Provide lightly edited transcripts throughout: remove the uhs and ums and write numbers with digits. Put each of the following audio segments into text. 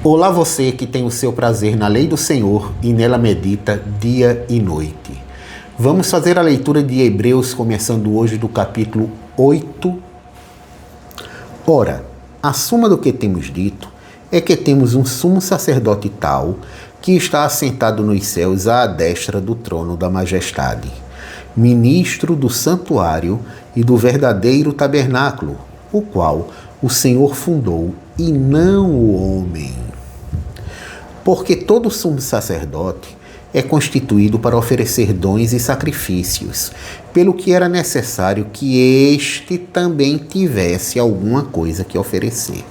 Olá você que tem o seu prazer na lei do Senhor e nela medita dia e noite. Vamos fazer a leitura de Hebreus, começando hoje do capítulo 8. Ora, a suma do que temos dito é que temos um sumo sacerdote tal que está assentado nos céus à destra do trono da majestade, ministro do santuário e do verdadeiro tabernáculo, o qual o Senhor fundou e não o homem. Porque todo sumo sacerdote é constituído para oferecer dons e sacrifícios, pelo que era necessário que este também tivesse alguma coisa que oferecer.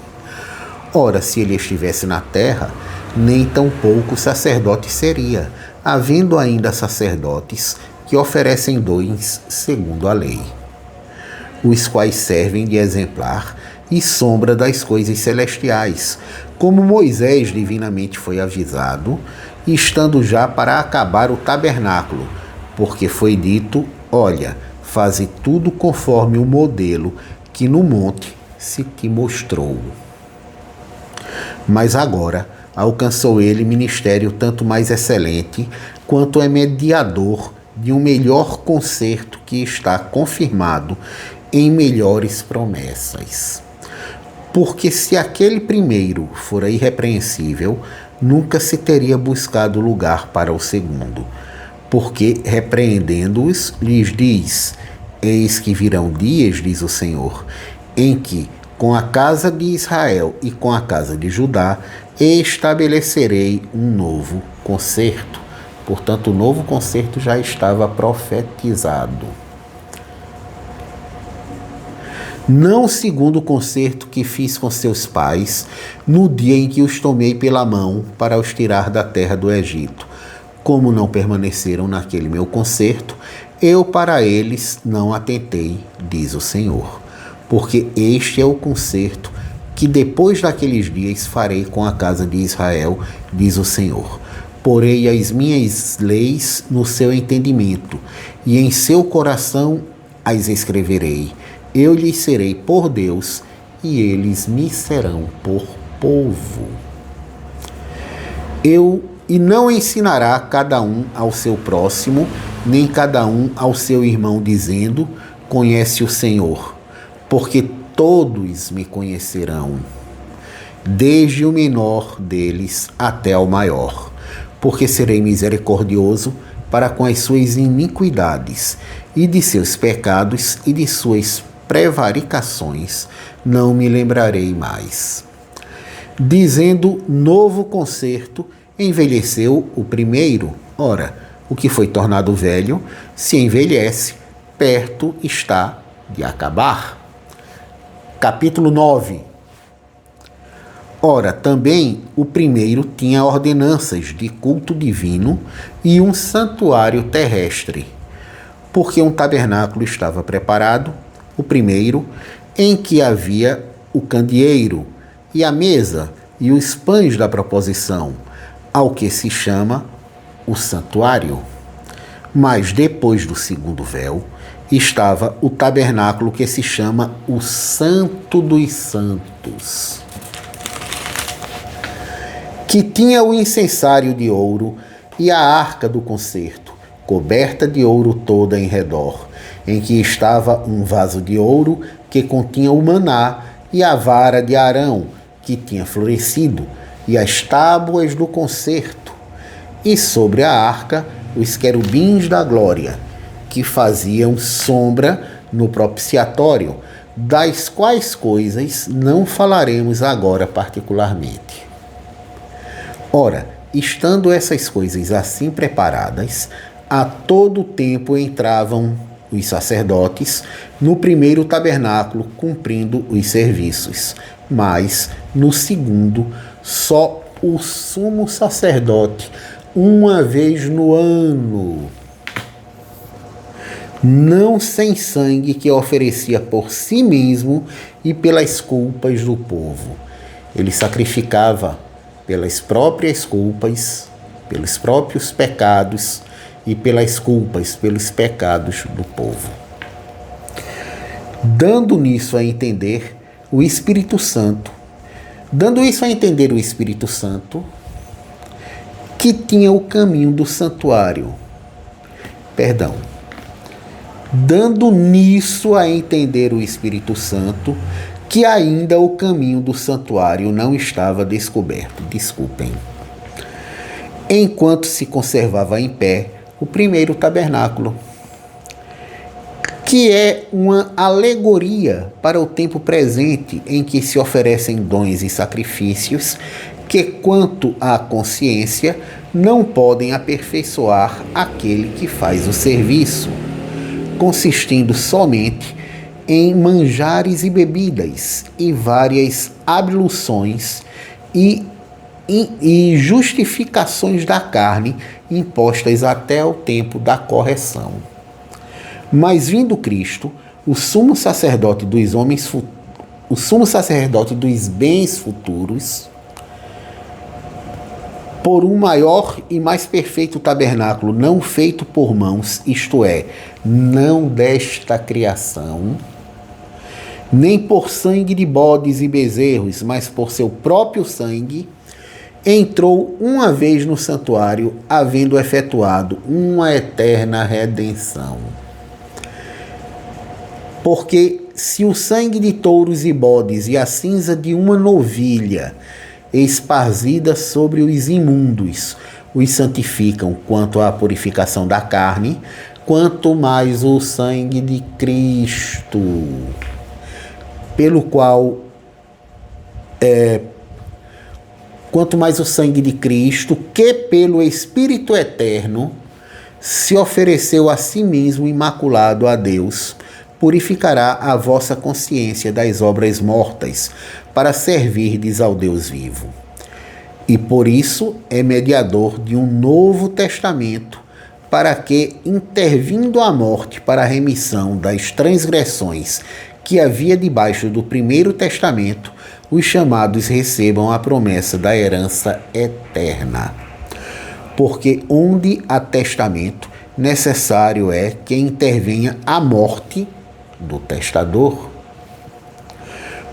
Ora, se ele estivesse na terra, nem tampouco sacerdote seria, havendo ainda sacerdotes que oferecem dons segundo a lei, os quais servem de exemplar e sombra das coisas celestiais, como Moisés divinamente foi avisado, estando já para acabar o tabernáculo, porque foi dito: olha, faze tudo conforme o modelo que no monte se te mostrou. Mas agora alcançou ele ministério tanto mais excelente, quanto é mediador de um melhor concerto que está confirmado em melhores promessas. Porque se aquele primeiro fora irrepreensível, nunca se teria buscado lugar para o segundo. Porque, repreendendo-os, lhes diz: eis que virão dias, diz o Senhor, em que, com a casa de Israel e com a casa de Judá, estabelecerei um novo concerto. Portanto, o novo concerto já estava profetizado. Não segundo o concerto que fiz com seus pais, no dia em que os tomei pela mão para os tirar da terra do Egito. Como não permaneceram naquele meu concerto, eu para eles não atentei, diz o Senhor. Porque este é o concerto que depois daqueles dias farei com a casa de Israel, diz o Senhor. Porei as minhas leis no seu entendimento, e em seu coração as escreverei. Eu lhes serei por Deus, e eles me serão por povo. E não ensinará cada um ao seu próximo, nem cada um ao seu irmão, dizendo: conhece o Senhor, porque todos me conhecerão, desde o menor deles até o maior, porque serei misericordioso para com as suas iniquidades, e de seus pecados e de suas prevaricações não me lembrarei mais. Dizendo novo concerto, envelheceu o primeiro. Ora, o que foi tornado velho se envelhece, perto está de acabar. Capítulo 9. Ora, também o primeiro tinha ordenanças de culto divino e um santuário terrestre, porque um tabernáculo estava preparado, o primeiro, em que havia o candeeiro e a mesa e os pães da proposição, ao que se chama o santuário. Mas depois do segundo véu estava o tabernáculo que se chama o Santo dos Santos, que tinha o incensário de ouro e a arca do concerto, coberta de ouro toda em redor, em que estava um vaso de ouro que continha o maná e a vara de Arão, que tinha florescido, e as tábuas do concerto, e sobre a arca os querubins da glória, que faziam sombra no propiciatório, das quais coisas não falaremos agora particularmente. Ora, estando essas coisas assim preparadas, a todo tempo entravam os sacerdotes no primeiro tabernáculo, cumprindo os serviços, mas no segundo, só o sumo sacerdote, uma vez no ano, não sem sangue, que oferecia por si mesmo e pelas culpas do povo. Ele sacrificava pelas próprias culpas, pelos próprios pecados e pelas culpas, pelos pecados do povo. Dando nisso a entender, o Espírito Santo Dando isso a entender o Espírito Santo, que tinha o caminho do santuário. Dando nisso a entender o Espírito Santo, que ainda o caminho do santuário não estava descoberto. Enquanto se conservava em pé o primeiro tabernáculo, que é uma alegoria para o tempo presente em que se oferecem dons e sacrifícios que, quanto à consciência, não podem aperfeiçoar aquele que faz o serviço, consistindo somente em manjares e bebidas e várias abluções e justificações da carne impostas até o tempo da correção. Mas vindo Cristo, o sumo sacerdote dos bens futuros, por um maior e mais perfeito tabernáculo, não feito por mãos, isto é, não desta criação, nem por sangue de bodes e bezerros, mas por seu próprio sangue, entrou uma vez no santuário, havendo efetuado uma eterna redenção. Porque se o sangue de touros e bodes e a cinza de uma novilha esparzida sobre os imundos os santificam quanto à purificação da carne, quanto mais o sangue de Cristo, quanto mais o sangue de Cristo, que pelo Espírito Eterno se ofereceu a si mesmo imaculado a Deus, purificará a vossa consciência das obras mortas, para servirdes ao Deus vivo. E por isso é mediador de um novo testamento, para que, intervindo a morte para a remissão das transgressões que havia debaixo do primeiro testamento, os chamados recebam a promessa da herança eterna. Porque onde há testamento, necessário é que intervenha a morte do testador.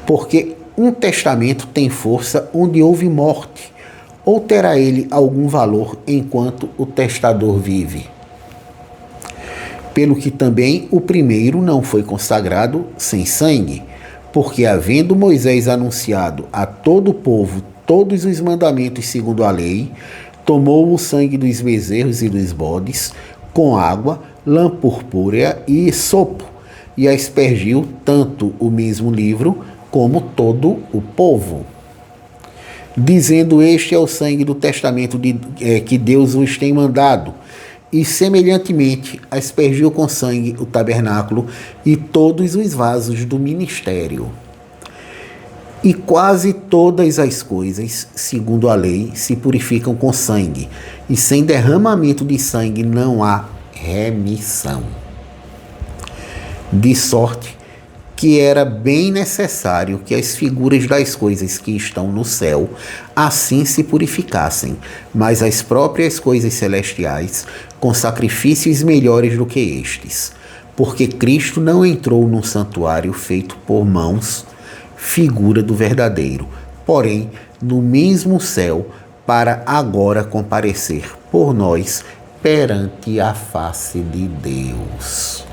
Porque um testamento tem força onde houve morte, ou terá ele algum valor enquanto o testador vive? Pelo que também o primeiro não foi consagrado sem sangue, porque havendo Moisés anunciado a todo o povo todos os mandamentos segundo a lei, tomou o sangue dos bezerros e dos bodes, com água, lã purpúrea e sopo, e aspergiu tanto o mesmo livro como todo o povo, dizendo: este é o sangue do testamento que Deus vos tem mandado. E semelhantemente aspergiu com sangue o tabernáculo e todos os vasos do ministério. E quase todas as coisas, segundo a lei, se purificam com sangue, e sem derramamento de sangue não há remissão. De sorte que era bem necessário que as figuras das coisas que estão no céu assim se purificassem, mas as próprias coisas celestiais com sacrifícios melhores do que estes. Porque Cristo não entrou num santuário feito por mãos, figura do verdadeiro, porém no mesmo céu, para agora comparecer por nós perante a face de Deus.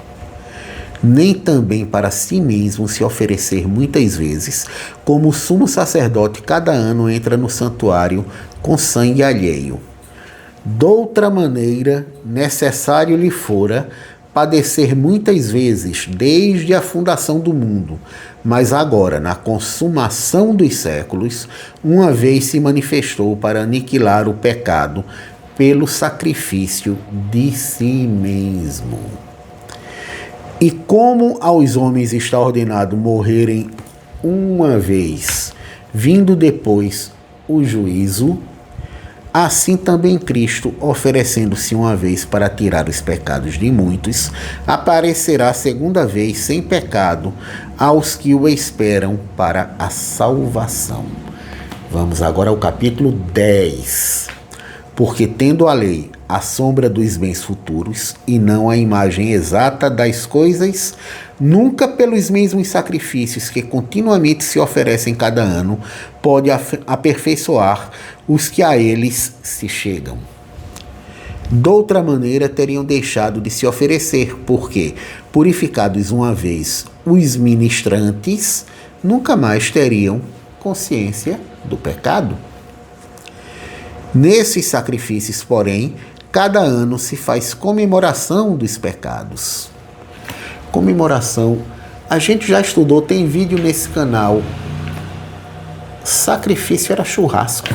Nem também para si mesmo se oferecer muitas vezes, como o sumo sacerdote cada ano entra no santuário com sangue alheio. Doutra maneira, necessário lhe fora padecer muitas vezes desde a fundação do mundo, mas agora, na consumação dos séculos, uma vez se manifestou para aniquilar o pecado pelo sacrifício de si mesmo. E como aos homens está ordenado morrerem uma vez, vindo depois o juízo, assim também Cristo, oferecendo-se uma vez para tirar os pecados de muitos, aparecerá segunda vez sem pecado aos que o esperam para a salvação. Vamos agora ao capítulo 10. Porque tendo a lei a sombra dos bens futuros e não a imagem exata das coisas, nunca pelos mesmos sacrifícios que continuamente se oferecem cada ano, pode aperfeiçoar os que a eles se chegam. Doutra maneira teriam deixado de se oferecer, porque, purificados uma vez os ministrantes, nunca mais teriam consciência do pecado. Nesses sacrifícios, porém, cada ano se faz comemoração dos pecados. Comemoração, a gente já estudou, tem vídeo nesse canal. Sacrifício era churrasco.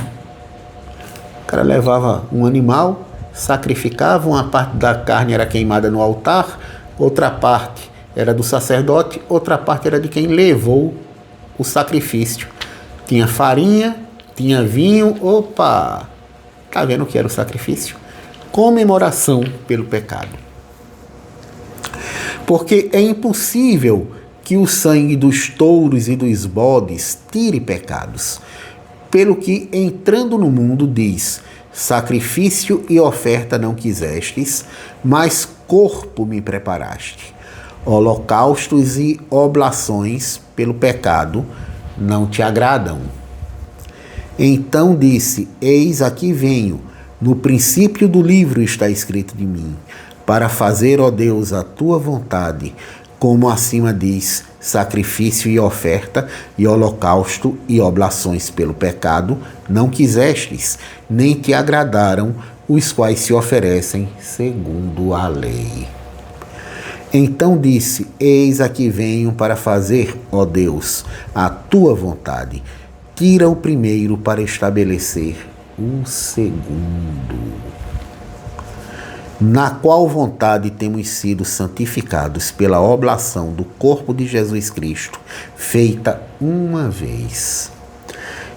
O cara levava um animal, sacrificava, uma parte da carne era queimada no altar, outra parte era do sacerdote, outra parte era de quem levou o sacrifício. Tinha farinha, tinha vinho, opa! Tá vendo o que era o sacrifício? Comemoração pelo pecado. Porque é impossível que o sangue dos touros e dos bodes tire pecados. Pelo que, entrando no mundo, diz: sacrifício e oferta não quisestes, mas corpo me preparaste. Holocaustos e oblações pelo pecado não te agradam. Então disse: eis aqui venho, no princípio do livro está escrito de mim, para fazer, ó Deus, a tua vontade, como acima diz: sacrifício e oferta, e holocausto e oblações pelo pecado não quisestes, nem te agradaram, os quais se oferecem segundo a lei. Então disse: eis aqui venho para fazer, ó Deus, a tua vontade. Tira o primeiro para estabelecer o segundo. Na qual vontade temos sido santificados pela oblação do corpo de Jesus Cristo, feita uma vez.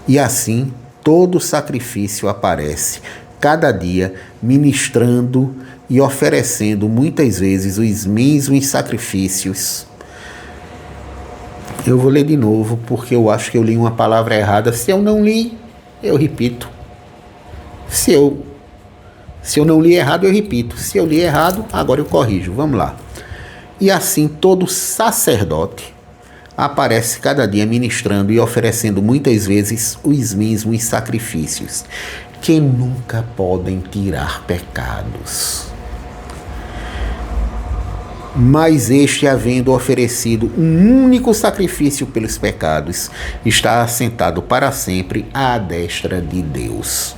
E assim todo sacrifício aparece, cada dia, ministrando e oferecendo muitas vezes os mesmos sacrifícios. Eu vou ler de novo, porque eu acho que eu li uma palavra errada. Se eu não li, eu repito. Se eu não li errado, eu repito. Se eu li errado, agora eu corrijo. Vamos lá. E assim todo sacerdote aparece cada dia ministrando e oferecendo muitas vezes os mesmos sacrifícios, que nunca podem tirar pecados. Mas este, havendo oferecido um único sacrifício pelos pecados, está assentado para sempre à destra de Deus.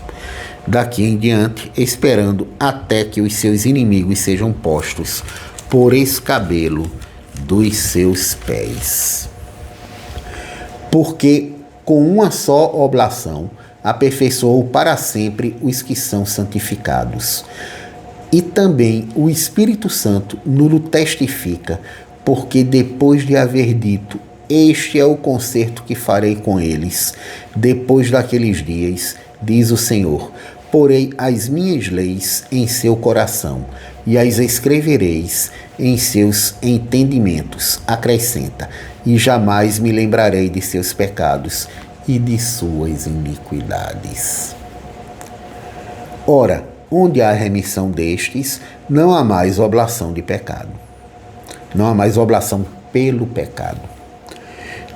Daqui em diante, esperando até que os seus inimigos sejam postos por escabelo dos seus pés. Porque com uma só oblação aperfeiçoou para sempre os que são santificados. E também o Espírito Santo nulo testifica, porque depois de haver dito: este é o concerto que farei com eles, depois daqueles dias, diz o Senhor, porei as minhas leis em seu coração, e as escrevereis em seus entendimentos, acrescenta, e jamais me lembrarei de seus pecados e de suas iniquidades. Ora, onde há remissão destes, não há mais oblação de pecado. Não há mais oblação pelo pecado.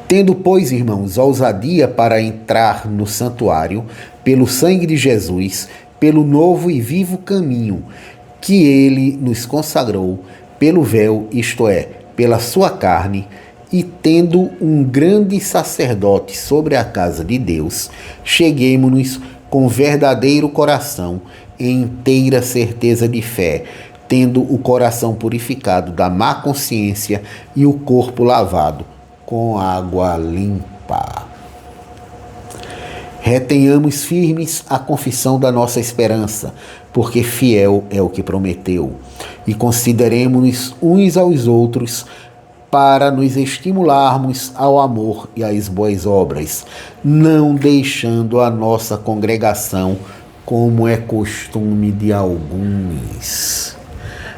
Tendo, pois, irmãos, ousadia para entrar no santuário, pelo sangue de Jesus, pelo novo e vivo caminho que ele nos consagrou, pelo véu, isto é, pela sua carne, e tendo um grande sacerdote sobre a casa de Deus, cheguemo-nos com verdadeiro coração, em inteira certeza de fé, tendo o coração purificado da má consciência e o corpo lavado com água limpa. Retenhamos firmes a confissão da nossa esperança, porque fiel é o que prometeu, e consideremo-nos uns aos outros para nos estimularmos ao amor e às boas obras, não deixando a nossa congregação como é costume de alguns,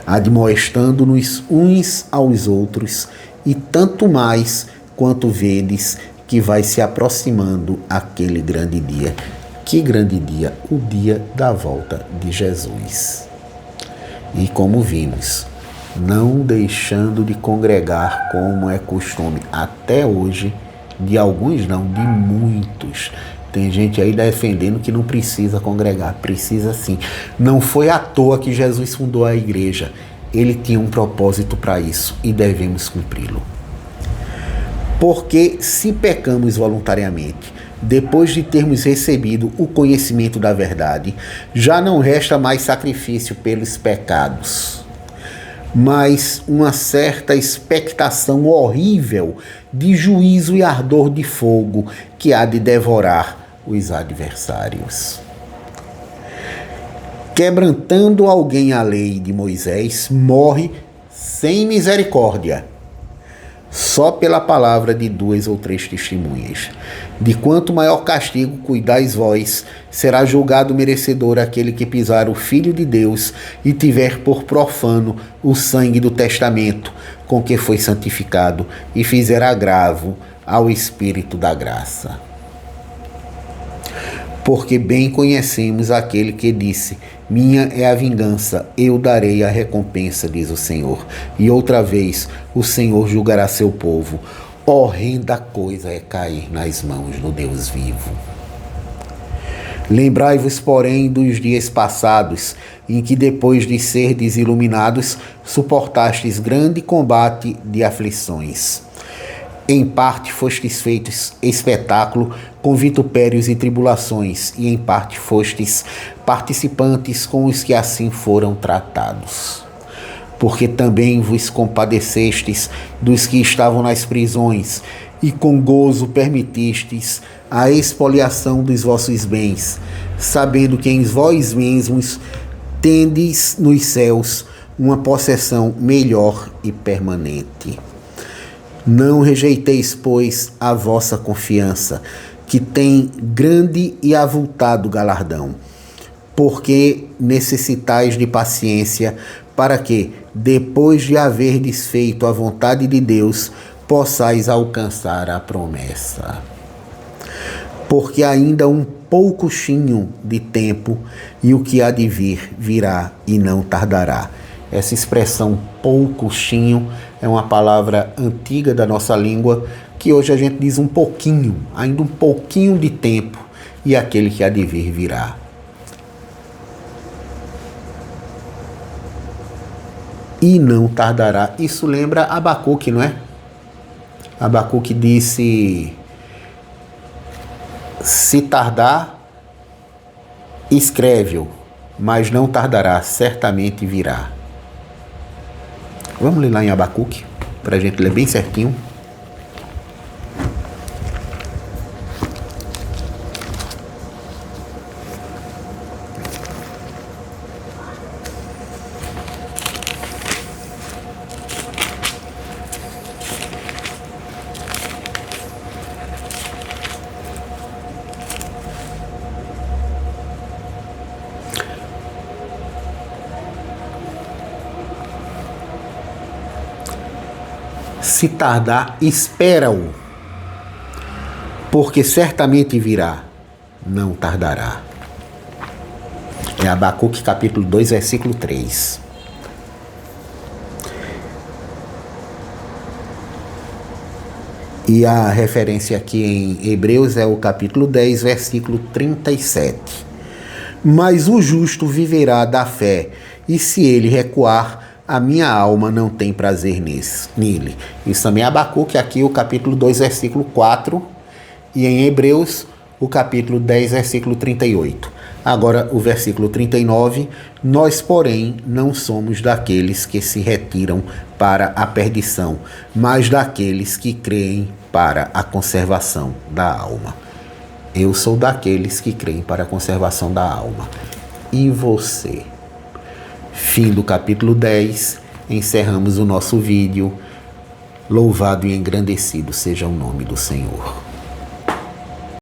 admoestando-nos uns aos outros, e tanto mais quanto vedes que vai se aproximando aquele grande dia. Que grande dia, o dia da volta de Jesus. E como vimos, não deixando de congregar como é costume até hoje, de alguns não, de muitos. Tem gente aí defendendo que não precisa congregar, precisa sim. Não foi à toa que Jesus fundou a igreja. Ele tinha um propósito para isso e devemos cumpri-lo. Porque se pecamos voluntariamente, depois de termos recebido o conhecimento da verdade, já não resta mais sacrifício pelos pecados, mas uma certa expectação horrível de juízo e ardor de fogo que há de devorar os adversários. Quebrantando alguém a lei de Moisés, morre sem misericórdia, só pela palavra de 2 ou 3 testemunhas. De quanto maior castigo cuidais vós, será julgado merecedor aquele que pisar o Filho de Deus e tiver por profano o sangue do testamento com que foi santificado e fizer agravo ao Espírito da graça. Porque bem conhecemos aquele que disse: minha é a vingança, eu darei a recompensa, diz o Senhor. E outra vez o Senhor julgará seu povo. Horrenda coisa é cair nas mãos do Deus vivo. Lembrai-vos, porém, dos dias passados, em que depois de serdes iluminados, suportastes grande combate de aflições. Em parte fostes feitos espetáculo com vitupérios e tribulações, e em parte fostes participantes com os que assim foram tratados. Porque também vos compadecestes dos que estavam nas prisões, e com gozo permitistes a expoliação dos vossos bens, sabendo que em vós mesmos tendes nos céus uma possessão melhor e permanente. Não rejeiteis, pois, a vossa confiança, que tem grande e avultado galardão, porque necessitais de paciência, para que, depois de haverdes feito a vontade de Deus, possais alcançar a promessa. Porque ainda um poucochinho de tempo, e o que há de vir, virá e não tardará. Essa expressão poucochinho é uma palavra antiga da nossa língua, que hoje a gente diz um pouquinho, ainda um pouquinho de tempo, e aquele que há de vir virá. E não tardará. Isso lembra Abacuque, não é? Abacuque disse: se tardar, escreve-o, mas não tardará, certamente virá. Vamos ler lá em Abacuque, para a gente ler bem certinho. Se tardar, espera-o, porque certamente virá, não tardará. É Abacuque capítulo 2, versículo 3. E a referência aqui em Hebreus é o capítulo 10, versículo 37. Mas o justo viverá da fé, e se ele recuar, a minha alma não tem prazer nele. Isso também é Abacuque, aqui o capítulo 2, versículo 4, e em Hebreus, o capítulo 10, versículo 38. Agora, o versículo 39, nós, porém, não somos daqueles que se retiram para a perdição, mas daqueles que creem para a conservação da alma. Eu sou daqueles que creem para a conservação da alma. E você? Fim do capítulo 10, encerramos o nosso vídeo. Louvado e engrandecido seja o nome do Senhor.